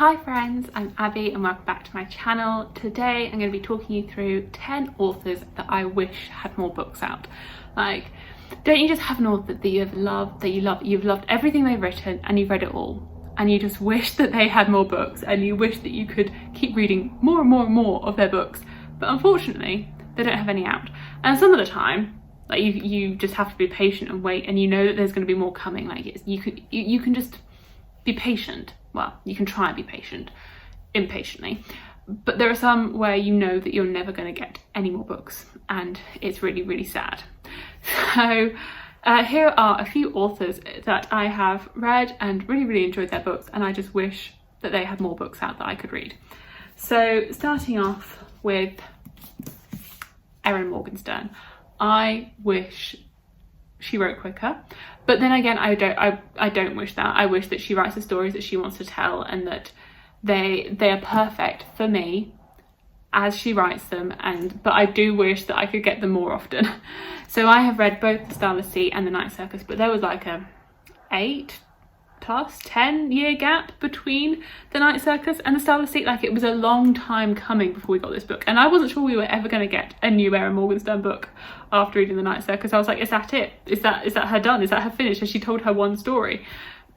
Hi friends, I'm Abby and welcome back to my channel. Today I'm going to be talking you through 10 authors that I wish had more books out. Like, don't you just have an author that you've loved, you've loved everything they've written and you've read it all, and you just wish that they had more books and you wish that you could keep reading more and more and more of their books, but unfortunately they don't have any out. And some of the time, like, you just have to be patient and wait, and you know that there's going to be more coming. Like, you can just be patient. Well, you can try and be patient impatiently, but there are some where you know that you're never going to get any more books, and it's really, really sad. So here are a few authors that I have read and really, really enjoyed their books, and I just wish that they had more books out that I could read. So starting off with Erin Morgenstern. I wish she wrote quicker, but then again I don't wish that. I wish that she writes the stories that she wants to tell, and that they are perfect for me as she writes them, but I do wish that I could get them more often. So I have read both The Starless Sea and The Night Circus, but there was like a 8+10 year gap between The Night Circus and The Starless Sea. Like, it was a long time coming before we got this book, and I wasn't sure we were ever going to get a new Erin Morgenstern book after reading The Night Circus. I was like, is that it? Is that her done? Is that her finished? Has she told her one story?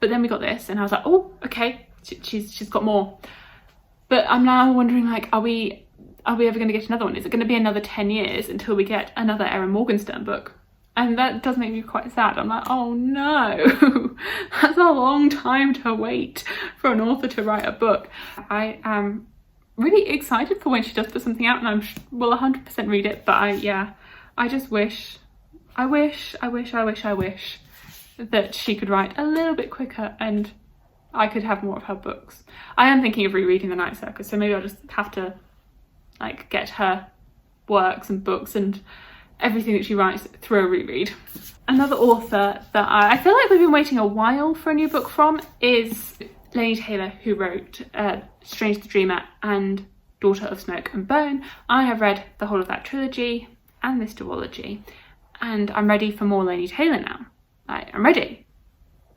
But then we got this and I was like, oh, okay, she's got more. But I'm now wondering, like, are we ever going to get another one? Is it going to be another 10 years until we get another Erin Morgenstern book? And that does make me quite sad. I'm like, oh no, that's a long time to wait for an author to write a book. I am really excited for when she does put something out, and I will 100% read it. But I just wish that she could write a little bit quicker and I could have more of her books. I am thinking of rereading The Night Circus, so maybe I'll just have to, like, get her works and books and everything that she writes through a reread. Another author that I feel like we've been waiting a while for a new book from is Laini Taylor, who wrote Strange the Dreamer and Daughter of Smoke and Bone. I have read the whole of that trilogy and this duology, and I'm ready for more Laini Taylor now. I'm ready.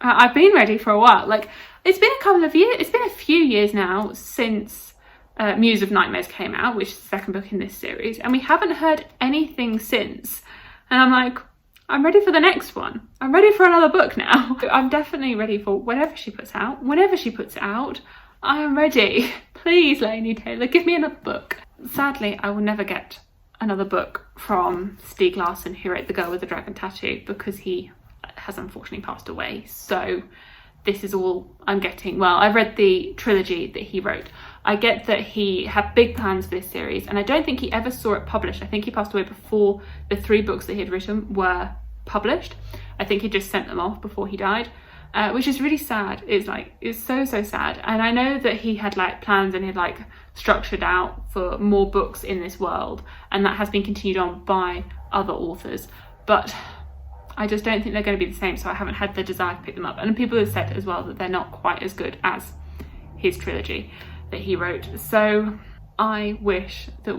I've been ready for a while. Like, it's been a couple of years, it's been a few years now since Muse of Nightmares came out, which is the second book in this series, and we haven't heard anything since. And I'm like, I'm ready for the next one. I'm ready for another book now. I'm definitely ready for whatever she puts out. Whenever she puts it out, I am ready. Please, Laini Taylor, give me another book. Sadly, I will never get another book from Stieg Larsson, who wrote The Girl with the Dragon Tattoo, because he has unfortunately passed away. So this is all I'm getting. Well, I've read the trilogy that he wrote. I get that he had big plans for this series, and I don't think he ever saw it published. I think he passed away before the 3 books that he had written were published. I think he just sent them off before he died, which is really sad. It's so sad. And I know that he had, like, plans and he had, like, structured out for more books in this world, and that has been continued on by other authors, but I just don't think they're going to be the same, so I haven't had the desire to pick them up. And people have said as well that they're not quite as good as his trilogy that he wrote. So I wish that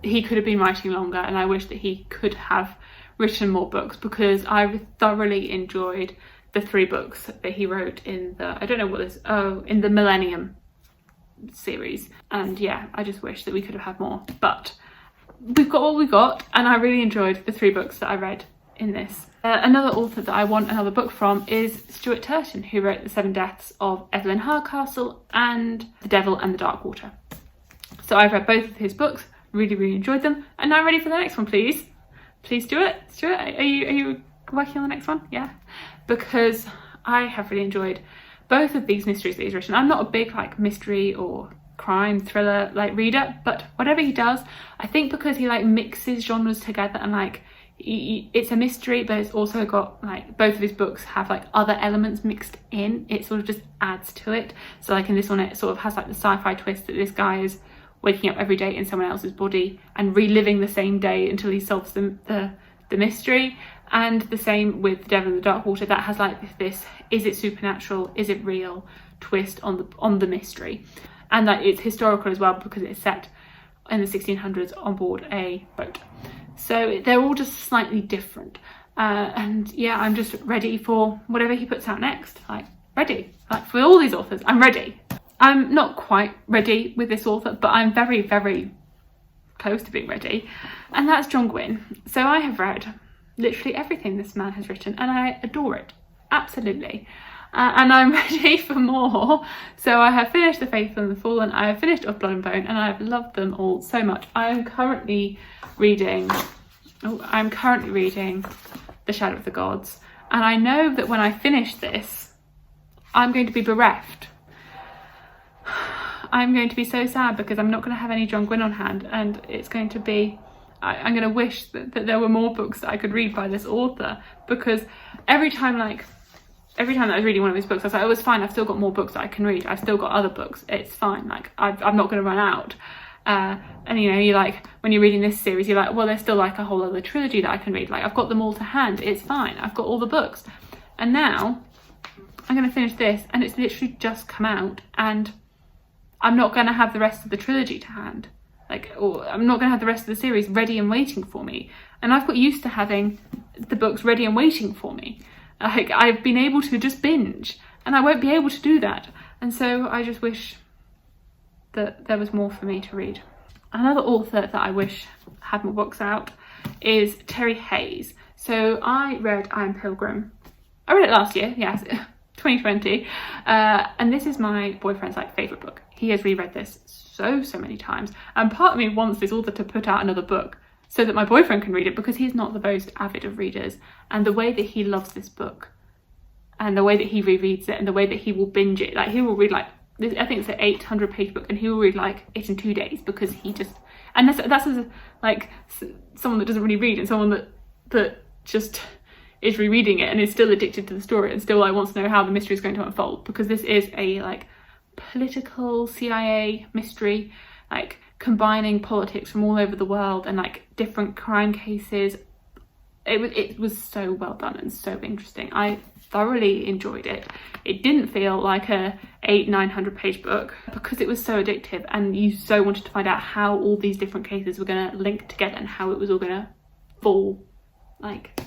he could have been writing longer, and I wish that he could have written more books, because I thoroughly enjoyed the 3 books that he wrote in in the Millennium series. And yeah, I just wish that we could have had more, but we've got what we got, and I really enjoyed the 3 books that I read in this. Another author that I want another book from is Stuart Turton, who wrote The 7 Deaths of Evelyn Hardcastle and The Devil and the Dark Water. So I've read both of his books, really, really enjoyed them, and now I'm ready for the next one. Please, Stuart, are you working on the next one? Yeah, because I have really enjoyed both of these mysteries that he's written. I'm not a big, like, mystery or crime thriller, like, reader, but whatever he does, I think because he, like, mixes genres together, and, like, it's a mystery, but it's also got, like, both of his books have, like, other elements mixed in. It sort of just adds to it. So, like, in this one, it sort of has, like, the sci-fi twist that this guy is waking up every day in someone else's body and reliving the same day until he solves the mystery. And the same with The Devil in the Dark Water, that has, like, this is it supernatural, is it real twist on the mystery. And that it's historical as well, because it's set in the 1600s on board a boat. So they're all just slightly different. And yeah, I'm just ready for whatever he puts out next. Like, ready. Like, for all these authors, I'm ready. I'm not quite ready with this author, but I'm very, very close to being ready, and that's John Gwynn. So I have read literally everything this man has written, and I adore it, absolutely. And I'm ready for more. So I have finished The Faithful and the Fallen, I have finished Of Blood and Bone, and I have loved them all so much. I'm currently reading The Shadow of the Gods, and I know that when I finish this, I'm going to be bereft. I'm going to be so sad because I'm not going to have any John Gwynn on hand, and it's going to be, I'm going to wish that there were more books that I could read by this author, because every time that I was reading one of his books, I was like, oh, it's fine, I've still got more books that I can read, I've still got other books, it's fine, like I'm not going to run out. And you know, you like, when you're reading this series, you're like, well, there's still like a whole other trilogy that I can read, like I've got them all to hand, it's fine, I've got all the books. And now I'm going to finish this, and it's literally just come out, and I'm not going to have the rest of the trilogy to hand, like, or I'm not going to have the rest of the series ready and waiting for me. And I've got used to having the books ready and waiting for me. Like, I've been able to just binge, and I won't be able to do that. And so I just wish that there was more for me to read. Another author that I wish had more books out is Terry Hayes. So I read I Am Pilgrim. I read it last year, yes, 2020. And this is my boyfriend's like favourite book. He has reread this so many times. And part of me wants this author to put out another book so that my boyfriend can read it, because he's not the most avid of readers. And the way that he loves this book, and the way that he rereads it, and the way that he will binge it, like he will read like, I think it's an 800-page book, and he will read like it in 2 days, because he just, and that's as like someone that doesn't really read, and someone that just is rereading it and is still addicted to the story, and still like wants to know how the mystery is going to unfold, because this is a like political CIA mystery, like combining politics from all over the world and like different crime cases. It was so well done and so interesting. I thoroughly enjoyed it. It didn't feel like a 800-900 page book, because it was so addictive, and you so wanted to find out how all these different cases were going to link together, and how it was all going to fall like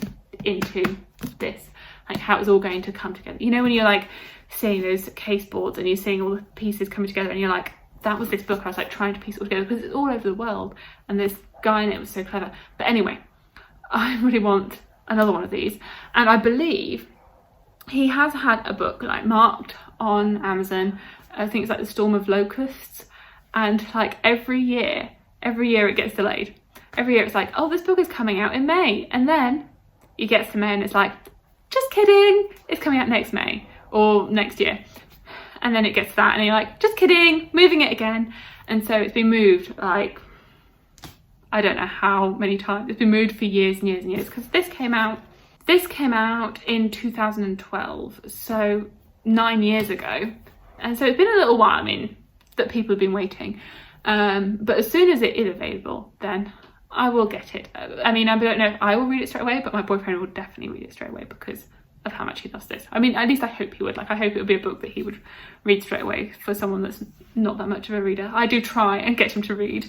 into this, like how it was all going to come together. You know, when you're like seeing those case boards and you're seeing all the pieces coming together, and you're like, that was this book. I was like trying to piece it all together, because it's all over the world, and this guy in it was so clever. But anyway, I really want another one of these, and I believe he has had a book like marked on Amazon. I think it's like The Storm of Locusts, and like every year it gets delayed. Every year it's like, oh, this book is coming out in May, and then it gets to May and it's like, just kidding, it's coming out next May or next year. And then it gets to that, and you're like, just kidding, moving it again. And so it's been moved like, I don't know how many times. It's been moved for years and years and years, because this came out in 2012, so 9 years ago. And so it's been a little while, I mean, that people have been waiting. But as soon as it is available, then I will get it. I mean, I don't know if I will read it straight away, but my boyfriend will definitely read it straight away, because of how much he loves this. I mean, at least I hope he would. Like, I hope it would be a book that he would read straight away, for someone that's not that much of a reader. I do try and get him to read.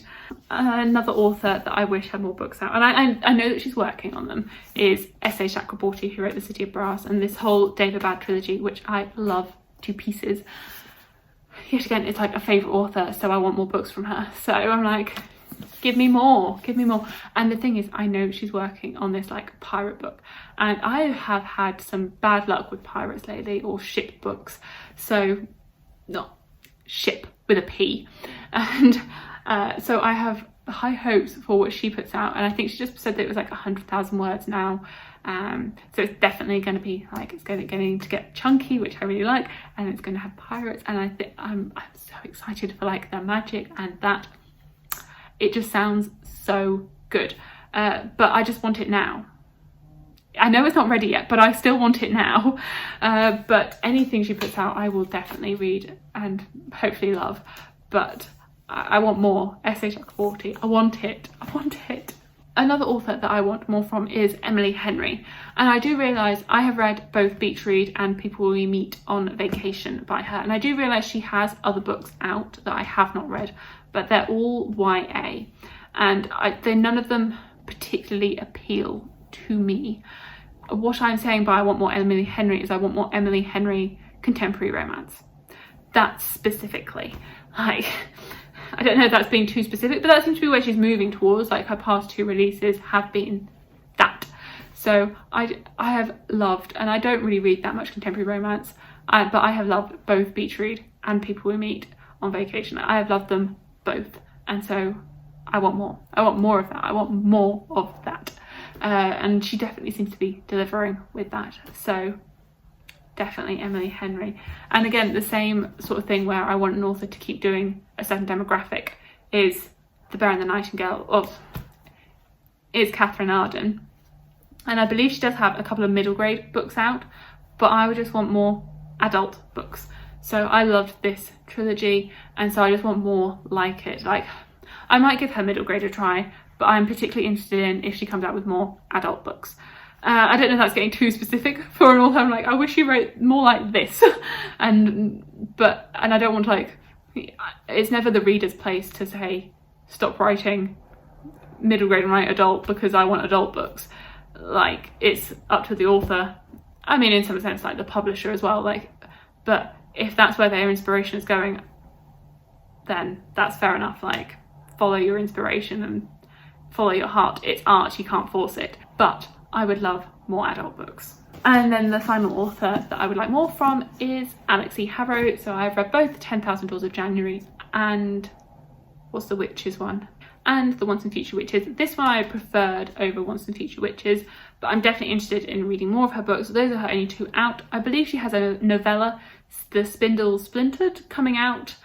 Another author that I wish had more books out, and I know that she's working on them, is S.A. Chakraborty, who wrote The City of Brass and this whole David Bad trilogy, which I love to pieces. Yet again, it's like a favourite author, so I want more books from her. So I'm like, give me more. And the thing is, I know she's working on this like pirate book, and I have had some bad luck with pirates lately, or ship books. So not ship with a P. And so I have high hopes for what she puts out, and I think she just said that it was like 100,000 words now. So it's definitely going to be like, it's going to get chunky, which I really like, and it's going to have pirates, and I think I'm so excited for like the magic and that. It just sounds so good, but I just want it now. I know it's not ready yet, but I still want it now. But anything she puts out, I will definitely read and hopefully love. But I want more. S.A. Chakraborty. I want it. Another author that I want more from is Emily Henry. And I do realise I have read both Beach Read and People We Meet on Vacation by her. And I do realise she has other books out that I have not read, but they're all YA. And none of them particularly appeal to me. What I'm saying by I want more Emily Henry is I want more Emily Henry contemporary romance. that specifically. Like, I don't know if that's being too specific, but that seems to be where she's moving towards. Like, her past 2 releases have been that. So I have loved, and I don't really read that much contemporary romance, but I have loved both Beach Read and People We Meet on Vacation. I have loved them both, and so I want more. I want more of that. I want more of that. And she definitely seems to be delivering with that. So definitely Emily Henry. And again, the same sort of thing where I want an author to keep doing a certain demographic is The Bear and the Nightingale is Catherine Arden. And I believe she does have a couple of middle grade books out, but I would just want more adult books. So I loved this trilogy, and so I just want more like it. Like, I might give her middle grade a try, but I'm particularly interested in if she comes out with more adult books. I don't know if that's getting too specific for an author. I'm like, I wish you wrote more like this. and I don't want to, like, it's never the reader's place to say, stop writing middle grade and write adult because I want adult books. Like, it's up to the author. I mean, in some sense, like the publisher as well. Like, but if that's where their inspiration is going, then that's fair enough. Like, follow your inspiration and follow your heart. It's art, you can't force it. But I would love more adult books. And then the final author that I would like more from is Alexi Harrow. So I've read both 10,000 Doors of January and what's the Witches one? And the Once and Future Witches. This one I preferred over Once and Future Witches, but I'm definitely interested in reading more of her books. Those are her only 2 out. I believe she has a novella, The Spindle Splintered, coming out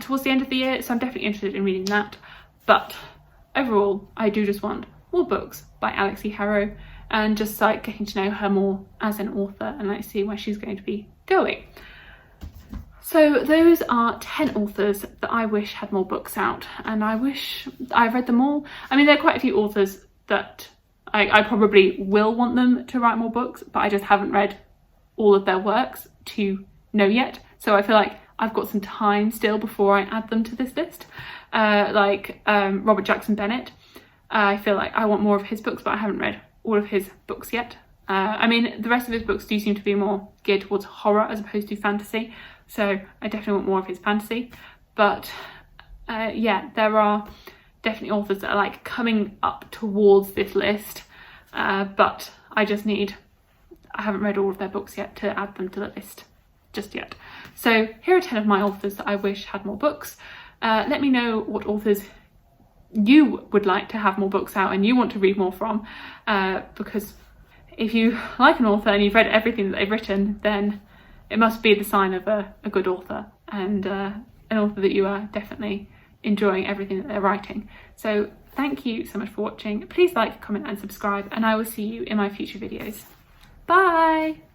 towards the end of the year, so I'm definitely interested in reading that. But overall, I do just want more books by Alexi Harrow, and just like getting to know her more as an author and like see where she's going to be going. So those are 10 authors that I wish had more books out, and I wish I've read them all. I mean, there are quite a few authors that I probably will want them to write more books, but I just haven't read all of their works to know yet. So I feel like I've got some time still before I add them to this list. Robert Jackson Bennett. I feel like I want more of his books, but I haven't read all of his books yet. I mean, the rest of his books do seem to be more geared towards horror as opposed to fantasy. So I definitely want more of his fantasy. But yeah, there are definitely authors that are like coming up towards this list. But I haven't read all of their books yet to add them to the list just yet. So here are 10 of my authors that I wish had more books. Let me know what authors you would like to have more books out and you want to read more from, because if you like an author and you've read everything that they've written, then it must be the sign of a good author, and an author that you are definitely enjoying everything that they're writing. So thank you so much for watching. Please like, comment and subscribe, and I will see you in my future videos. Bye!